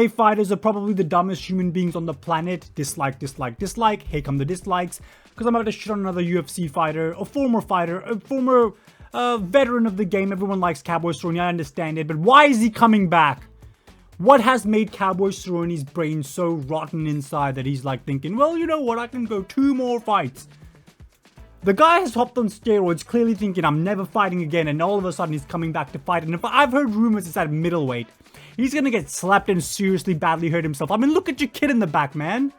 MMA fighters are probably the dumbest human beings on the planet. Dislike, dislike, dislike. Here come the dislikes. Because I'm about to shit on another UFC fighter, a former veteran of the game. Everyone likes Cowboy Cerrone, I understand it. But why is he coming back? What has made Cowboy Cerrone's brain so rotten inside that he's like thinking, well, you know what, I can go 2 more fights. The guy has hopped on steroids, clearly thinking, I'm never fighting again, and all of a sudden he's coming back to fight. And if I've heard rumors it's at middleweight, he's gonna get slapped and seriously badly hurt himself. I mean, look at your kid in the back, man.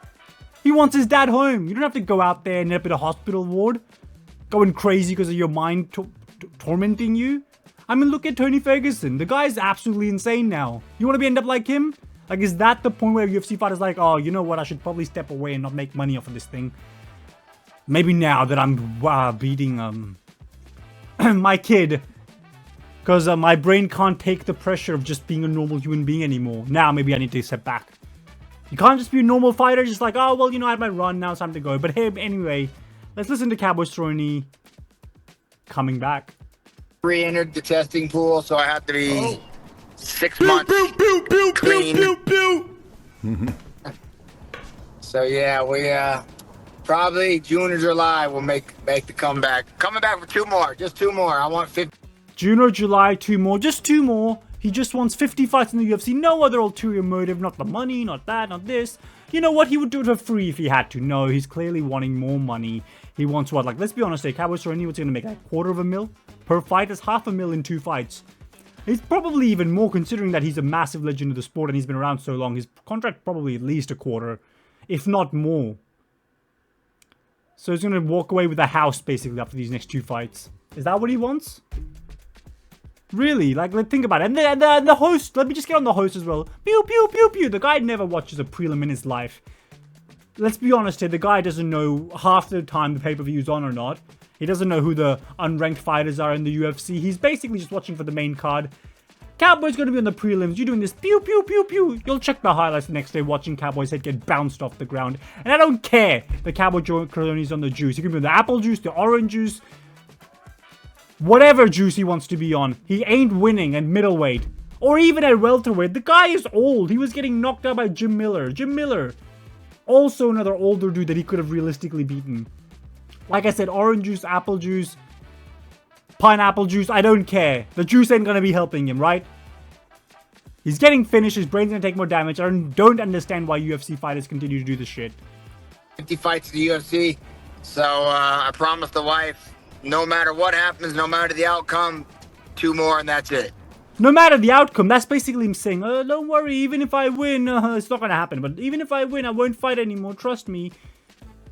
He wants his dad home. You don't have to go out there and end up in a hospital ward, going crazy because of your mind tormenting you. I mean, look at Tony Ferguson. The guy's absolutely insane now. You want to end up like him? Like, is that the point where UFC fighters like, oh, you know what? I should probably step away and not make money off of this thing. Maybe now that I'm beating my kid, because my brain can't take the pressure of just being a normal human being anymore. Now maybe I need to step back. You can't just be a normal fighter, just like, oh, well, you know, I had my run, now it's time to go. But hey, anyway, let's listen to Cowboy Cerrone coming back. Re-entered the testing pool, so I have to be 6 months clean. So yeah, we probably June or July will make the comeback. Coming back for 2 more, just 2 more. I want 50. June or July, 2 more, just 2 more. He just wants 50 fights in the UFC. No other ulterior motive, not the money, not that, not this. You know what? He would do it for free if he had to. No, he's clearly wanting more money. He wants what? Like, let's be honest here. Cowboy Cerrone was going to make like $250,000 per fight. That's $500,000 in 2 fights. He's probably even more, considering that he's a massive legend of the sport and he's been around so long. His contract probably at least a quarter, if not more. So he's going to walk away with a house, basically, after these next 2 fights. Is that what he wants? Really? Like, let's think about it. And the host, let me just get on the host as well. Pew, pew, pew, pew. The guy never watches a prelim in his life. Let's be honest here. The guy doesn't know half the time the pay-per-view's on or not. He doesn't know who the unranked fighters are in the UFC. He's basically just watching for the main card. Cowboy's going to be on the prelims. You're doing this pew, pew, pew, pew. You'll check the highlights the next day watching Cowboy's head get bounced off the ground. And I don't care. The Cowboy Cerrone's on the juice. He can be on the apple juice, the orange juice. Whatever juice he wants to be on. He ain't winning at middleweight. Or even at welterweight. The guy is old. He was getting knocked out by Jim Miller. Jim Miller. Also another older dude that he could have realistically beaten. Like I said, orange juice, apple juice, pineapple juice, I don't care. The juice ain't gonna be helping him, right? He's getting finished, his brain's gonna take more damage. I don't understand why UFC fighters continue to do this shit. 50 fights in the UFC, so I promised the wife, no matter what happens, no matter the outcome, 2 more and that's it. No matter the outcome, that's basically him saying, don't worry, even if I win, it's not gonna happen. But even if I win, I won't fight anymore, trust me.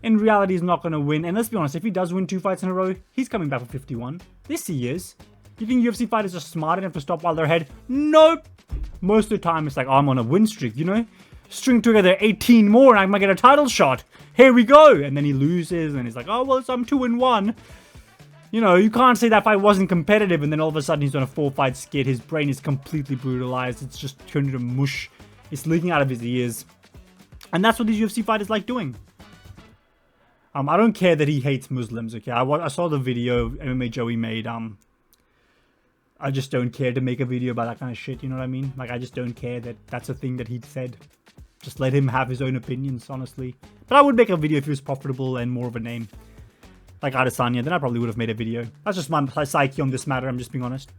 In reality, he's not gonna win. And let's be honest, if he does win 2 fights in a row, he's coming back for 51. This he is. You think UFC fighters are smart enough to stop while they're ahead? Nope. Most of the time, it's like, oh, I'm on a win streak, you know? String together 18 more and I might get a title shot. Here we go. And then he loses and he's like, oh, well, I'm 2-1. You know, you can't say that fight wasn't competitive and then all of a sudden he's on a 4-fight skid. His brain is completely brutalized. It's just turned into mush. It's leaking out of his ears. And that's what these UFC fighters like doing. I don't care that he hates Muslims, okay? I saw the video MMA Joey made. I just don't care to make a video about that kind of shit, you know what I mean? Like, I just don't care that that's a thing that he said. Just let him have his own opinions, honestly. But I would make a video if he was profitable and more of a name. Like Adesanya, then I probably would have made a video. That's just my psyche on this matter, I'm just being honest.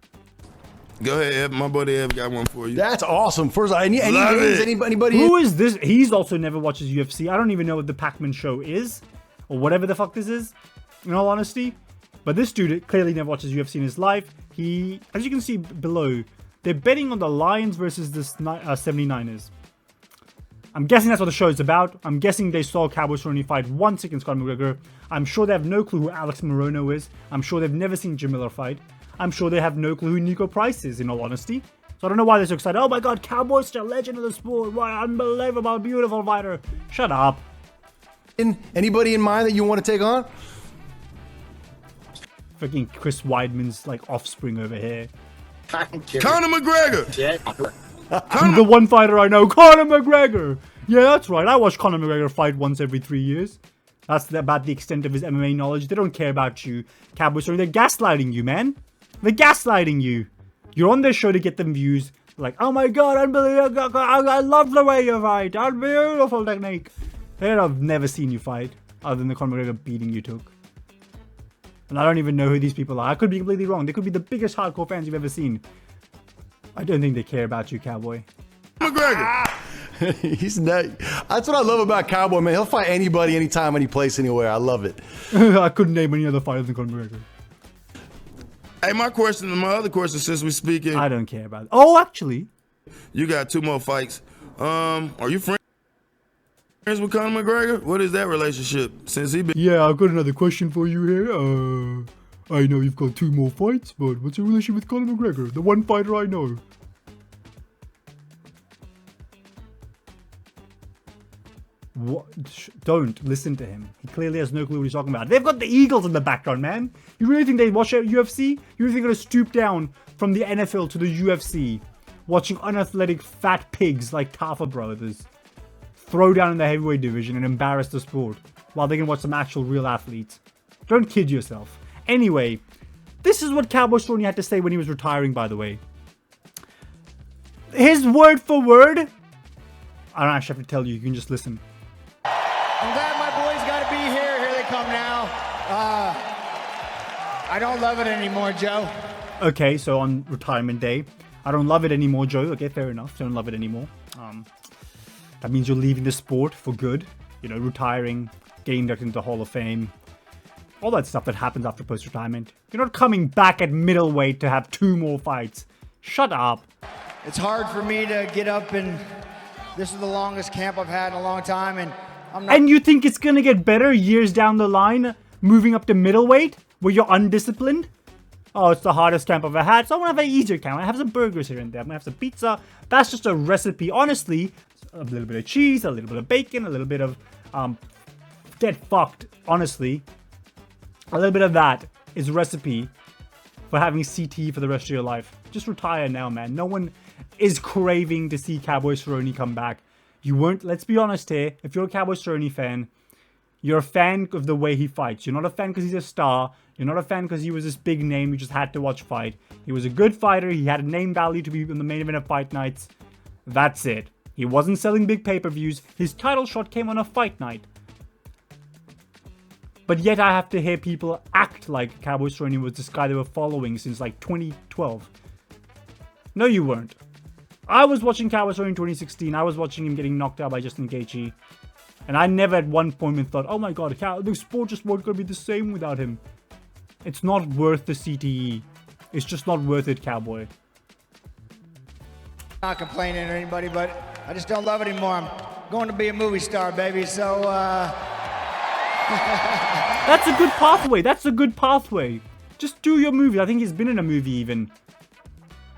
Go ahead, Ev. My buddy Ev got one for you. That's awesome. First, any names, anybody? Who is this? He's also never watches UFC. I don't even know what the Pac-Man show is. Or whatever the fuck this is, in all honesty. But this dude clearly never watches UFC in his life. He, as you can see below, they're betting on the Lions versus the 79ers. I'm guessing that's what the show is about. I'm guessing they saw Cowboy Cerrone fight once against Conor McGregor. I'm sure they have no clue who Alex Morono is. I'm sure they've never seen Jim Miller fight. I'm sure they have no clue who Nico Price is, in all honesty. So I don't know why they're so excited. Oh my god, Cowboy's still a legend of the sport. What an unbelievable, beautiful fighter. Shut up. Anybody in mind that you want to take on? Freaking Chris Weidman's like offspring over here. Conor McGregor. I'm the one fighter I know, Conor McGregor. Yeah, that's right. I watch Conor McGregor fight once every 3 years. That's about the extent of his MMA knowledge. They don't care about you, Cowboy Cerrone. They're gaslighting you, man. They're gaslighting you. You're on their show to get them views. Like, oh my god, unbelievable, I love the way you fight, beautiful technique. I've never seen you fight, other than the Conor McGregor beating you took. And I don't even know who these people are. I could be completely wrong. They could be the biggest hardcore fans you've ever seen. I don't think they care about you, Cowboy. McGregor. He's not. That's what I love about Cowboy, man. He'll fight anybody, anytime, any place, anywhere. I love it. I couldn't name any other fighter than Conor McGregor. Hey, my other question, since we're speaking. I don't care about it. Oh, actually. You got 2 more fights. Are you friends with Conor McGregor? What is that relationship? Since he been. Yeah, I've got another question for you here. I know you've got 2 more fights, but what's your relationship with Conor McGregor? The one fighter I know. What? Don't listen to him. He clearly has no clue what he's talking about. They've got the Eagles in the background, man. You really think they watch UFC? You really think they're gonna stoop down from the NFL to the UFC, watching unathletic fat pigs like Tafa brothers throw down in the heavyweight division and embarrass the sport while they can watch some actual real athletes? Don't kid yourself. Anyway, this is what Cowboy Cerrone had to say when he was retiring, by the way. His word for word. I don't actually have to tell you. You can just listen. I'm glad my boys got to be here. Here they come now. I don't love it anymore, Joe. Okay, so on retirement day, I don't love it anymore, Joe. Okay, fair enough. Don't love it anymore. That means you're leaving the sport for good. You know, retiring, getting inducted into the Hall of Fame, all that stuff that happens after post-retirement. You're not coming back at middleweight to have 2 more fights. Shut up. It's hard for me to get up, and this is the longest camp I've had in a long time, and I'm not. And you think it's gonna get better years down the line, moving up to middleweight, where you're undisciplined? Oh, it's the hardest camp I've ever had, so I'm gonna have an easier camp. I have some burgers here and there. I'm gonna have some pizza. That's just a recipe. Honestly, a little bit of cheese, a little bit of bacon, a little bit of get fucked. Honestly, a little bit of that is a recipe for having CTE for the rest of your life. Just retire now, man. No one is craving to see Cowboy Cerrone come back. You won't. Let's be honest here. If you're a Cowboy Cerrone fan, you're a fan of the way he fights. You're not a fan because he's a star. You're not a fan because he was this big name you just had to watch fight. He was a good fighter. He had a name value to be in the main event of fight nights. That's it. He wasn't selling big pay-per-views. His title shot came on a fight night. But yet I have to hear people act like Cowboy Cerrone was this guy they were following since like 2012. No, you weren't. I was watching Cowboy Cerrone in 2016. I was watching him getting knocked out by Justin Gaethje. And I never at one point thought, oh my god, the sport just won't gonna be the same without him. It's not worth the CTE. It's just not worth it, Cowboy. Not complaining or anybody, but I just don't love it anymore. I'm going to be a movie star, baby, so That's a good pathway. That's a good pathway. Just do your movie. I think he's been in a movie even.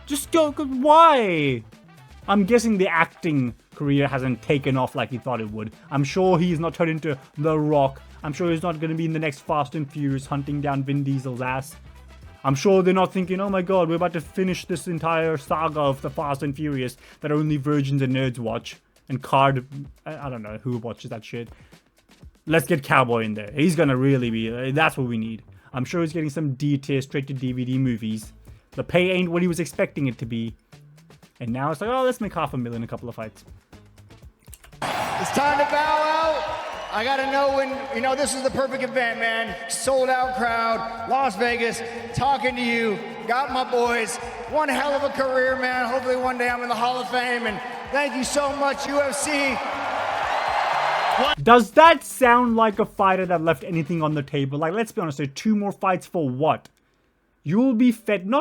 Just go. Why? I'm guessing the acting career hasn't taken off like he thought it would. I'm sure he's not turned into The Rock. I'm sure he's not going to be in the next Fast and Furious hunting down Vin Diesel's ass. I'm sure they're not thinking, oh my god, we're about to finish this entire saga of the Fast and Furious that only virgins and nerds watch. And I don't know who watches that shit. Let's get Cowboy in there. He's going to really be, that's what we need. I'm sure he's getting some D-tier straight to DVD movies. The pay ain't what he was expecting it to be. And now it's like, oh, let's make $500,000 a couple of fights. it's time to bow out. I got to know when, this is the perfect event, man. Sold out crowd, Las Vegas, talking to you. Got my boys. One hell of a career, man. Hopefully one day I'm in the Hall of Fame. And thank you so much, UFC. Does that sound like a fighter that left anything on the table? Like, let's be honest, there are 2 more fights for what? You'll be fed,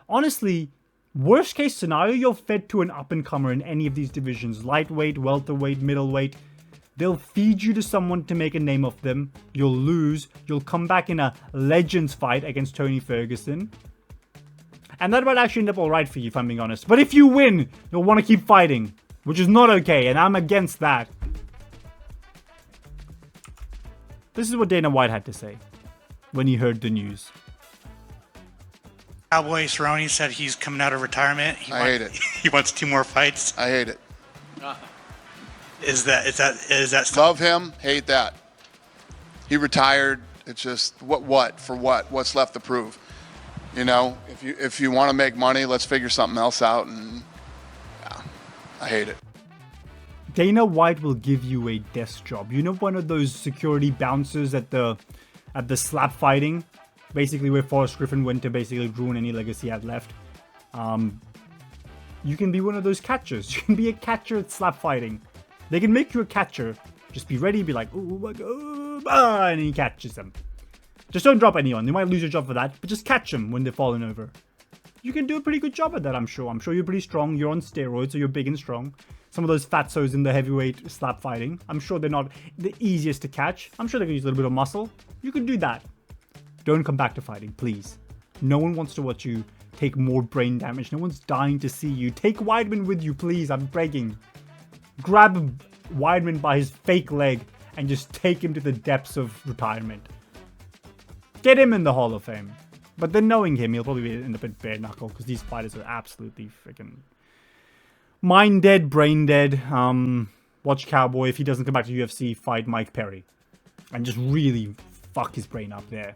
honestly, worst case scenario, you're fed to an up-and-comer in any of these divisions. Lightweight, welterweight, middleweight. They'll feed you to someone to make a name of them. You'll lose. You'll come back in a Legends fight against Tony Ferguson. And that might actually end up alright for you, if I'm being honest. But if you win, you'll want to keep fighting. Which is not okay, and I'm against that. This is what Dana White had to say when he heard the news. Cowboy Cerrone said he's coming out of retirement. I hate it. He wants 2 more fights. I hate it. Is that Love him, hate that. He retired. It's just what for what? What's left to prove? If you want to make money, let's figure something else out and I hate it. Dana White will give you a desk job. You know, one of those security bouncers at the slap fighting, basically where Forrest Griffin went to basically ruin any legacy he had left. You can be one of those catchers. You can be a catcher at slap fighting. They can make you a catcher. Just be ready, be like, oh my god, and he catches them. Just don't drop anyone. You might lose your job for that, but just catch them when they're falling over. You can do a pretty good job at that, I'm sure. I'm sure you're pretty strong. You're on steroids, so you're big and strong. Some of those fatsos in the heavyweight slap fighting, I'm sure they're not the easiest to catch. I'm sure they can use a little bit of muscle. You can do that. Don't come back to fighting, please. No one wants to watch you take more brain damage. No one's dying to see you. Take Weidman with you, please. I'm begging. Grab Weidman by his fake leg and just take him to the depths of retirement. Get him in the Hall of Fame. But then knowing him, he'll probably end up at bare knuckle because these fighters are absolutely freaking mind dead, brain dead. Watch Cowboy. If he doesn't come back to UFC, fight Mike Perry. And just really fuck his brain up there.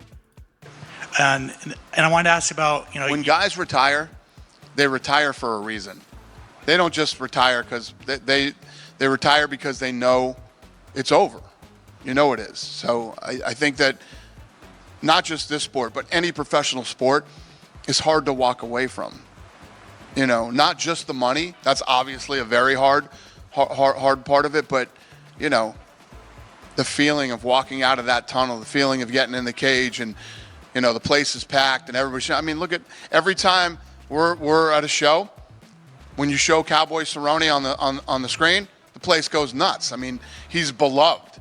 And I wanted to ask about, you know, When guys retire, they retire for a reason. They don't just retire because they retire because they know it's over. You know it is. So I think that not just this sport, but any professional sport is hard to walk away from. You know, not just the money. That's obviously a very hard part of it. But, you know, the feeling of walking out of that tunnel, the feeling of getting in the cage and, you know, the place is packed and everybody. I mean, look at every time we're at a show, when you show Cowboy Cerrone on the screen, the place goes nuts. I mean, he's beloved.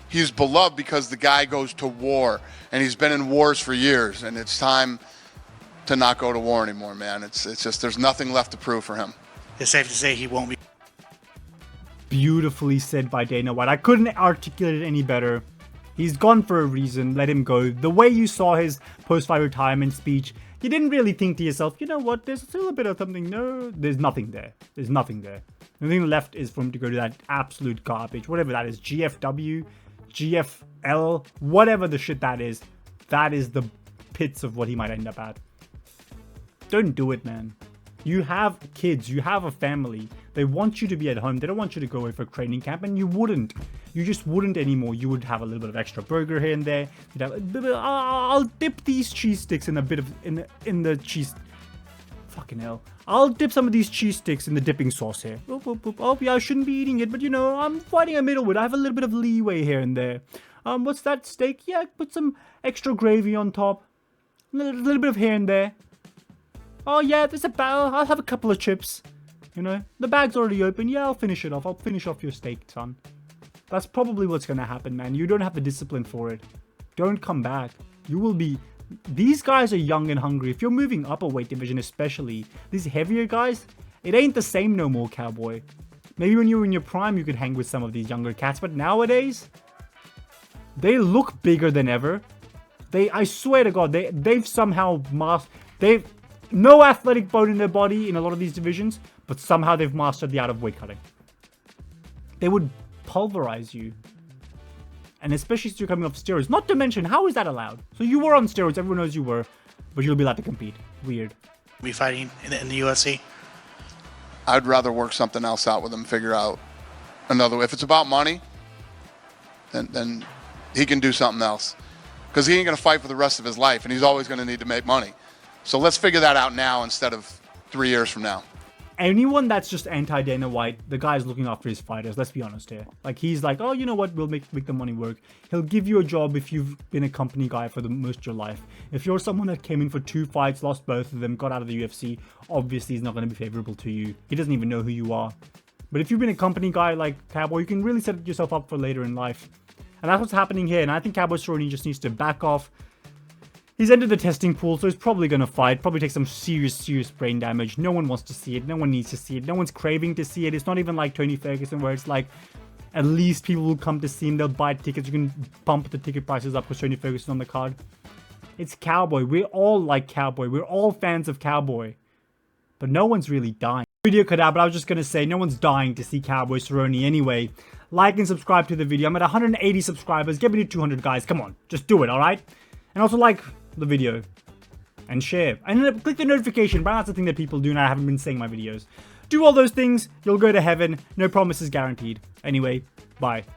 He's beloved because the guy goes to war, and he's been in wars for years, and it's time to not go to war anymore, man. It's just there's nothing left to prove for him. it's safe to say he won't be. Beautifully said by Dana White. I couldn't articulate it any better. He's gone for a reason. Let him go. The way you saw his post-fight retirement speech, you didn't really think to yourself, you know what, there's still a bit of something. No, there's nothing there. There's nothing there. The only thing left is for him to go to that absolute garbage, whatever that is, GFW, GFL, whatever the shit that is the pits of what he might end up at. Don't do it, man. You have kids, you have a family. They want you to be at home. They don't want you to go away for training camp, and you wouldn't. You just wouldn't anymore. You would have a little bit of extra burger here and there. You'd have a bit of, I'll dip these cheese sticks in a bit of in the cheese. Fucking hell. I'll dip some of these cheese sticks in the dipping sauce here. Oh yeah, I shouldn't be eating it, but you know, I'm fighting a middleweight. I have a little bit of leeway here and there. What's that steak? Yeah, put some extra gravy on top. A little bit of here and there. Oh yeah, there's a barrel. I'll have a couple of chips. You know, the bag's already open. Yeah, I'll finish it off. I'll finish off your steak, son. That's probably what's going to happen, man. You don't have the discipline for it. Don't come back. You will be... These guys are young and hungry. If you're moving up a weight division especially, these heavier guys, it ain't the same no more, Cowboy. Maybe when you were in your prime, you could hang with some of these younger cats, but nowadays, they look bigger than ever. I swear to God, they've somehow mastered... No athletic bone in their body in a lot of these divisions, but somehow they've mastered the art of weight cutting. They would pulverize you. And especially since you're coming off steroids. Not to mention, how is that allowed? So you were on steroids, everyone knows you were, but you'll be allowed to compete. Weird. Be fighting in the UFC. I'd rather work something else out with him, figure out another way. If it's about money, then he can do something else. Because he ain't going to fight for the rest of his life, and he's always going to need to make money. So let's figure that out now instead of 3 years from now. Anyone that's just anti-Dana White, the guy's looking after his fighters, let's be honest here. Like, he's like, oh, you know what, we'll make the money work. He'll give you a job if you've been a company guy for the most of your life. If you're someone that came in for 2 fights, lost both of them, got out of the UFC, obviously he's not going to be favorable to you. He doesn't even know who you are. But if you've been a company guy like Cowboy, you can really set yourself up for later in life. And that's what's happening here. And I think Cowboy Cerrone just needs to back off. He's entered the testing pool, so he's probably going to fight. Probably take some serious brain damage. No one wants to see it. No one needs to see it. No one's craving to see it. It's not even like Tony Ferguson, where it's like, at least people will come to see him. They'll buy tickets. You can bump the ticket prices up because Tony Ferguson on the card. It's Cowboy. We're all like Cowboy. We're all fans of Cowboy. But no one's really dying. Video cut out, but I was just going to say, no one's dying to see Cowboy Cerrone anyway. Like and subscribe to the video. I'm at 180 subscribers. Get me to 200, guys. Come on. Just do it, alright? And also like the video and share and click the notification, but that's the thing that people do, and I haven't been saying in my videos. Do all those things, you'll go to heaven. No promises guaranteed. Anyway, bye.